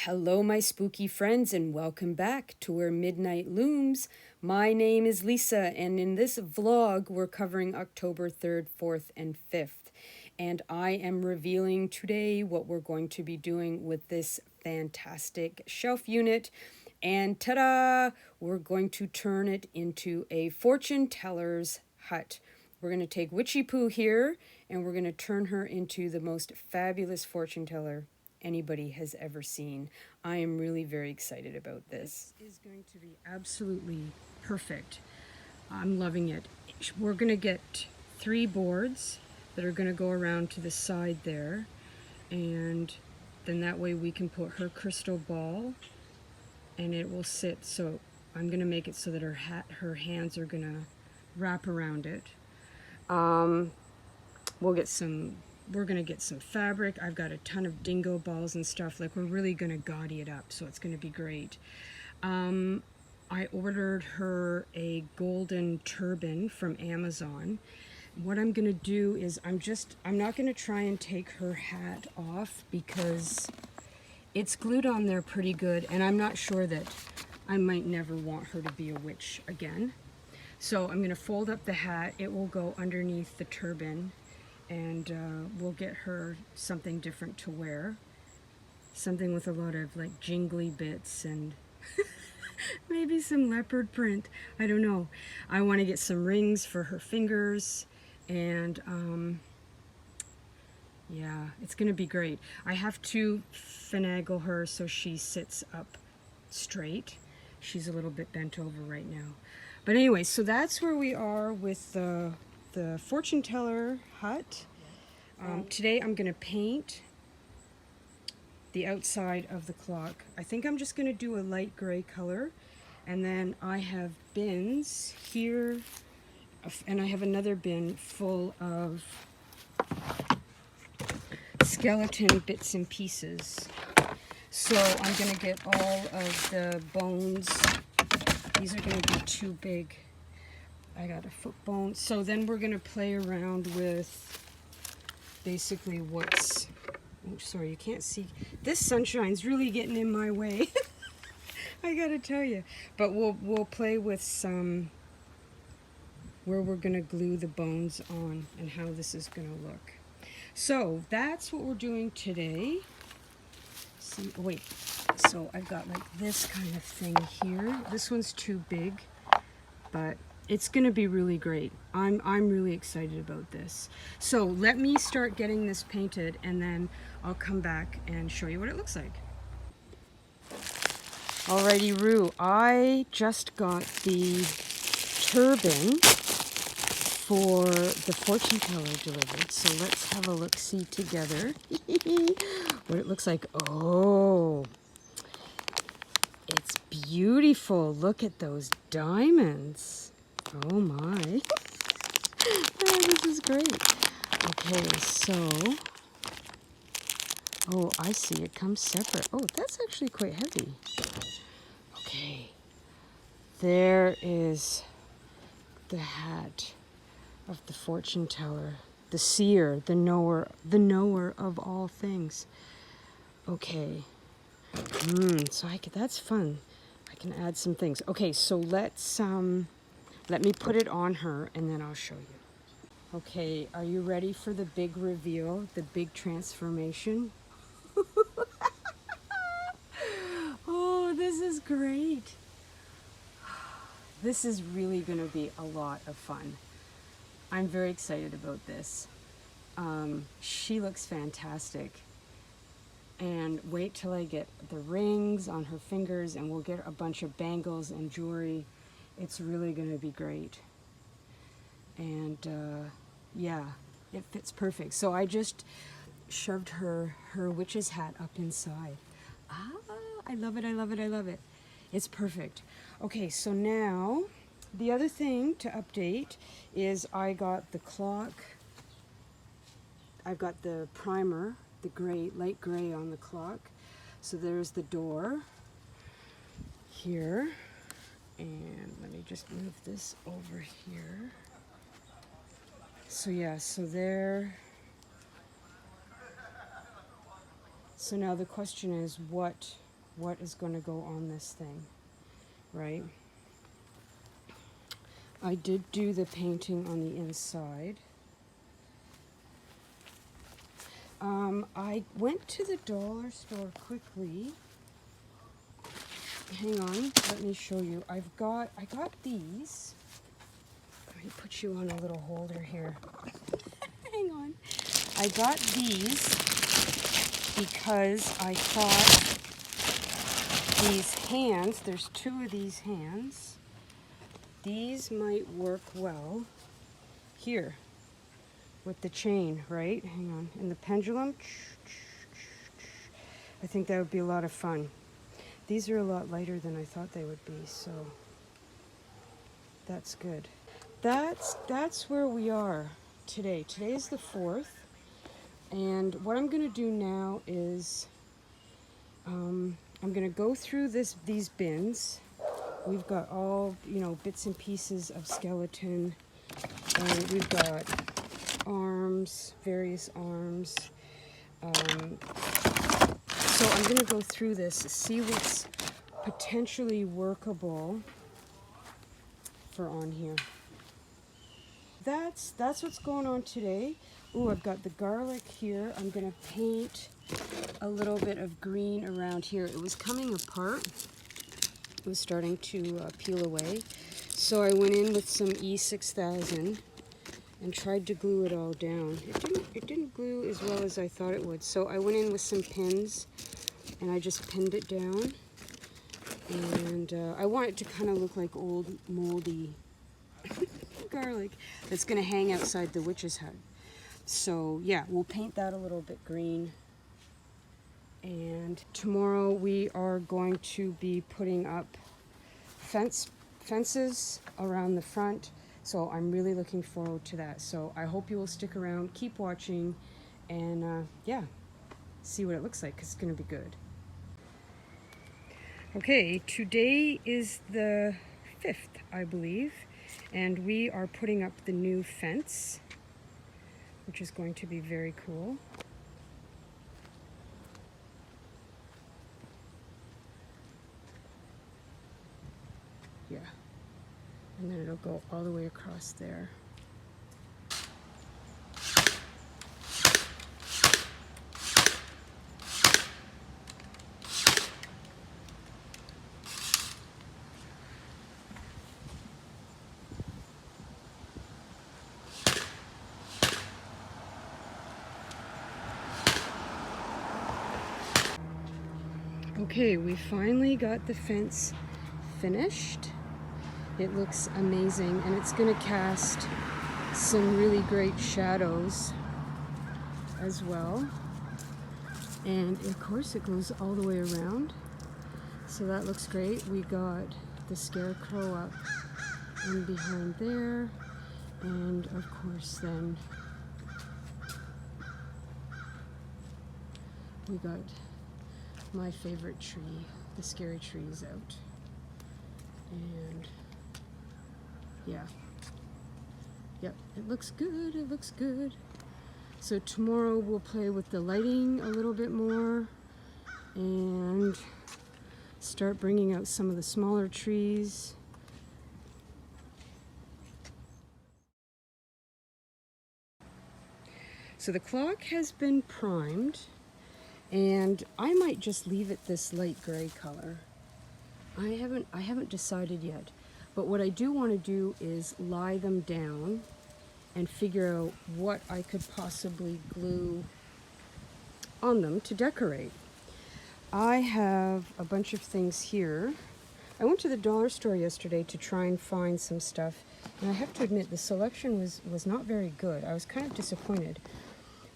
Hello, my spooky friends, and welcome back to Where Midnight Looms. My name is Lisa, and in this vlog, we're covering October 3rd, 4th, and 5th. And I am revealing today what we're going to be doing with this fantastic shelf unit. And ta-da! We're going to turn it into a fortune teller's hut. We're going to take Witchy Poo here, and we're going to turn her into the most fabulous fortune teller anybody has ever seen. I am really very excited about this. This is going to be absolutely perfect. I'm loving it. We're going to get 3 boards that are going to go around to the side there, and then that way we can put her crystal ball and it will sit. So I'm going to make it so that her hands are going to wrap around it. We're going to get some fabric. I've got a ton of dingo balls and stuff. Like, we're really going to gaudy it up, so it's going to be great. I ordered her a golden turban from Amazon. What I'm going to do is I'm not going to try and take her hat off because it's glued on there pretty good, and I'm not sure that I might never want her to be a witch again. So I'm going to fold up the hat. It will go underneath the turban, and we'll get her something different to wear. Something with a lot of like jingly bits and maybe some leopard print. I don't know. I want to get some rings for her fingers, and yeah, it's going to be great. I have to finagle her so she sits up straight. She's a little bit bent over right now. But anyway, so that's where we are with the fortune teller hut. Today I'm going to paint the outside of the clock. I think I'm just going to do a light gray color, and then I have bins here, and I have another bin full of skeleton bits and pieces. So I'm going to get all of the bones. These are going to be too big. I got a foot bone. So then we're going to play around with basically what's... Oh, sorry, you can't see. This sunshine's really getting in my way. I gotta tell you. But we'll play with some where we're going to glue the bones on and how this is going to look. So that's what we're doing today. See, wait. So I've got like this kind of thing here. This one's too big, but it's going to be really great. I'm really excited about this. So let me start getting this painted, and then I'll come back and show you what it looks like. Alrighty, Roo, I just got the turban for the fortune teller delivered. So let's have a look-see together. What it looks like. Oh, it's beautiful. Look at those diamonds. Oh my. Oh, this is great. Okay, so, oh, I see, it comes separate. Oh, that's actually quite heavy. Okay, there is the hat of the fortune teller, the seer, the knower of all things. Okay, so that's fun. I can add some things. Okay, so let me put it on her, and then I'll show you. Okay, are you ready for the big reveal, the big transformation? Oh, this is great. This is really going to be a lot of fun. I'm very excited about this. She looks fantastic. And wait till I get the rings on her fingers, and we'll get a bunch of bangles and jewelry. It's really going to be great. And yeah, it fits perfect. So I just shoved her witch's hat up inside. Ah, I love it, I love it, I love it. It's perfect. Okay, so now the other thing to update is I got the clock. I've got the primer, the gray, light gray on the clock. So there's the door here. And let me just move this over here. So yeah, so there. So now the question is, what what is going to go on this thing, right? I did do the painting on the inside. I went to the dollar store quickly. Hang on, let me show you. I got these. Let me put you on a little holder here. Hang on. I got these because I thought these hands, there's two of these hands, these might work well here with the chain, right? Hang on. And the pendulum. I think that would be a lot of fun. These are a lot lighter than I thought they would be, so that's good. That's where we are today. Today is the 4th, and what I'm going to do now is I'm going to go through these bins. We've got all, you know, bits and pieces of skeleton, and we've got arms, various arms. So I'm going to go through this, see what's potentially workable for on here. That's what's going on today. Ooh, I've got the garlic here. I'm going to paint a little bit of green around here. It was coming apart. It was starting to peel away. So I went in with some E6000 and tried to glue it all down. It didn't glue as well as I thought it would. So I went in with some pins and I just pinned it down. And I want it to kind of look like old moldy garlic that's going to hang outside the witch's hut. So yeah, we'll paint that a little bit green. And tomorrow we are going to be putting up fences around the front. So I'm really looking forward to that. So I hope you will stick around, keep watching, and yeah, see what it looks like, because it's going to be good. Okay, today is the 5th, I believe, and we are putting up the new fence, which is going to be very cool. Yeah, and then it'll go all the way across there. Okay, we finally got the fence finished. It looks amazing, and it's going to cast some really great shadows as well. And of course it goes all the way around, so that looks great. We got the scarecrow up and behind there, and of course then we got my favorite tree, the scary trees out. And yeah, yep, it looks good, it looks good. So tomorrow we'll play with the lighting a little bit more and start bringing out some of the smaller trees. So the clock has been primed, and I might just leave it this light gray color. I haven't decided yet, but what I do want to do is lie them down and figure out what I could possibly glue on them to decorate. I have a bunch of things here. I went to the dollar store yesterday to try and find some stuff, and I have to admit the selection was not very good. I was kind of disappointed.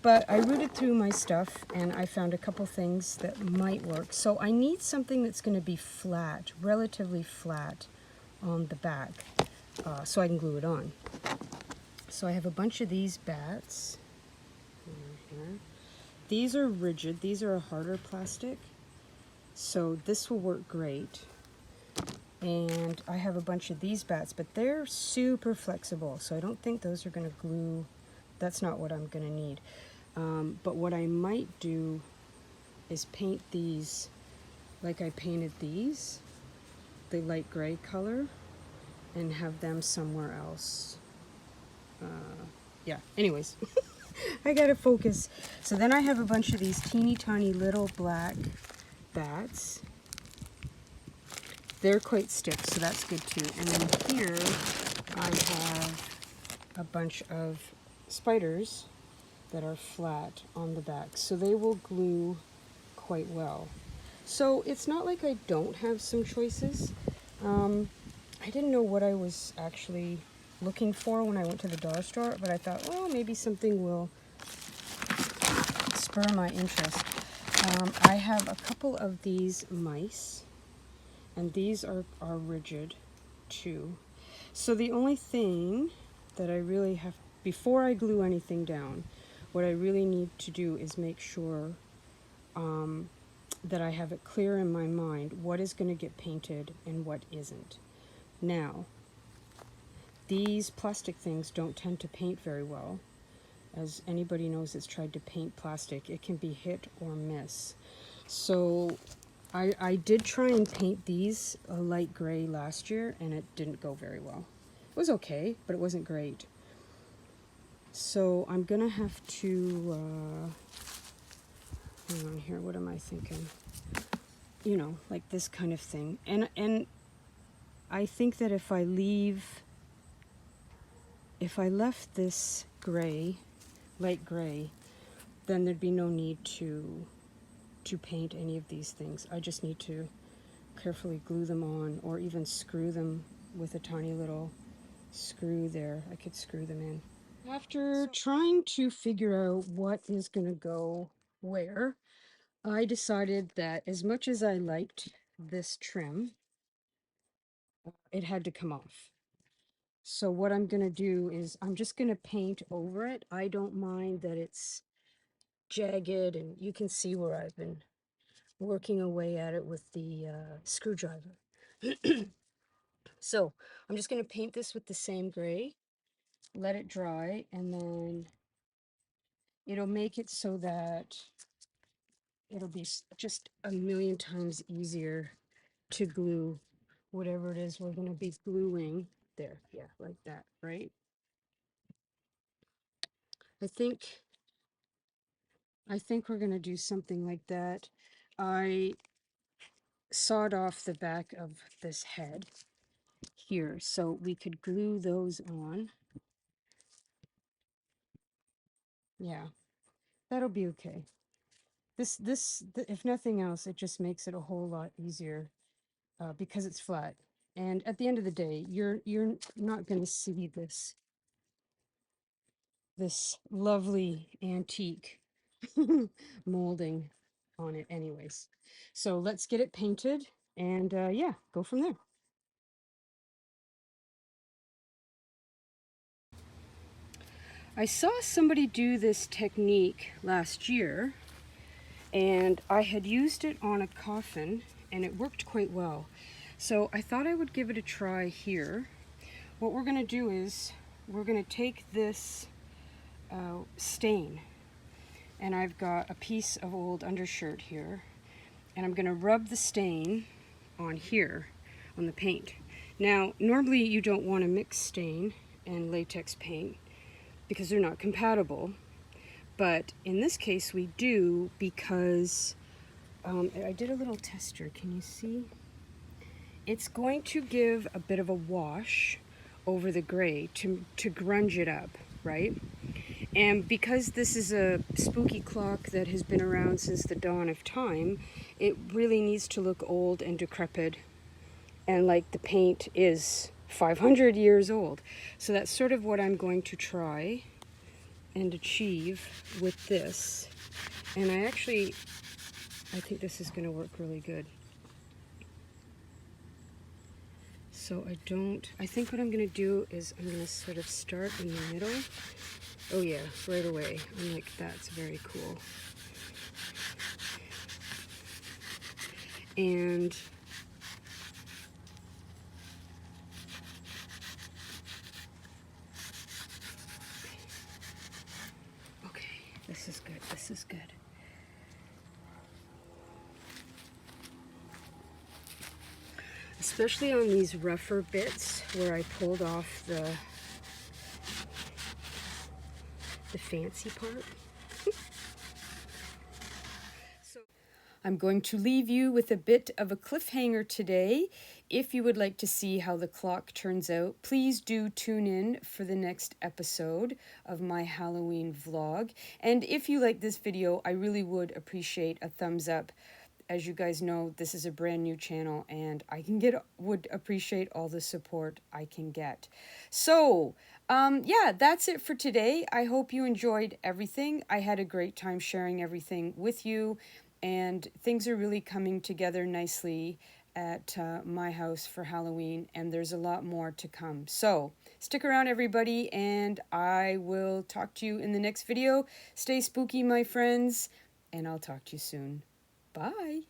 But I rooted through my stuff and I found a couple things that might work. So I need something that's going to be flat, relatively flat on the back, so I can glue it on. So I have a bunch of these bats here. These are rigid. These are a harder plastic. So this will work great. And I have a bunch of these bats, but they're super flexible. So I don't think those are going to glue. That's not what I'm going to need. But what I might do is paint these like I painted these, the light gray color, and have them somewhere else. Yeah, anyways, I gotta focus. So then I have a bunch of these teeny tiny little black bats. They're quite stiff, so that's good too. And then here I have a bunch of spiders that are flat on the back, so they will glue quite well. So it's not like I don't have some choices. I didn't know what I was actually looking for when I went to the dollar store, but I thought, well, maybe something will spur my interest. I have a couple of these mice, and these are rigid too. So the only thing that I really have, before I glue anything down, what I really need to do is make sure that I have it clear in my mind what is going to get painted and what isn't. Now, these plastic things don't tend to paint very well. As anybody knows that's tried to paint plastic, it can be hit or miss. So I did try and paint these a light gray last year, and it didn't go very well. It was okay, but it wasn't great. So I'm gonna have to, hang on here, what am I thinking? You know, like this kind of thing. And I think that if I left this gray, light gray, then there'd be no need to paint any of these things. I just need to carefully glue them on, or even screw them with a tiny little screw there. I could screw them in. After trying to figure out what is going to go where, I decided that as much as I liked this trim, it had to come off. So what I'm going to do is I'm just going to paint over it. I don't mind that it's jagged, and you can see where I've been working away at it with the screwdriver. So I'm just going to paint this with the same gray, let it dry, and then it'll make it so that it'll be just a million times easier to glue whatever it is we're going to be gluing there. Yeah, like that, right? I think we're going to do something like that. I sawed off the back of this head here so we could glue those on. Yeah, that'll be okay. If nothing else, it just makes it a whole lot easier because it's flat. And at the end of the day, you're not going to see this lovely antique molding on it anyways. So let's get it painted and yeah, go from there. I saw somebody do this technique last year, and I had used it on a coffin and it worked quite well. So I thought I would give it a try here. What we're going to do is we're going to take this stain, and I've got a piece of old undershirt here, and I'm going to rub the stain on here on the paint. Now normally you don't want to mix stain and latex paint because they're not compatible, but in this case we do because I did a little tester. Can you see? It's going to give a bit of a wash over the gray to grunge it up, right? And because this is a spooky clock that has been around since the dawn of time, it really needs to look old and decrepit, and like the paint is 500 years old. So that's sort of what I'm going to try and achieve with this. And I think this is going to work really good. So I think what I'm going to do is I'm going to sort of start in the middle. Oh yeah, right away. I'm like, that's very cool. And okay, this is good. This is good. especially on these rougher bits where I pulled off the fancy part. So I'm going to leave you with a bit of a cliffhanger today. If you would like to see how the clock turns out, please do tune in for the next episode of my Halloween vlog. And if you like this video, I really would appreciate a thumbs up. As you guys know, this is a brand new channel and would appreciate all the support I can get. So, yeah, that's it for today. I hope you enjoyed everything. I had a great time sharing everything with you, and things are really coming together nicely at my house for Halloween, and there's a lot more to come. So, stick around, everybody, and I will talk to you in the next video. Stay spooky, my friends, and I'll talk to you soon. Bye.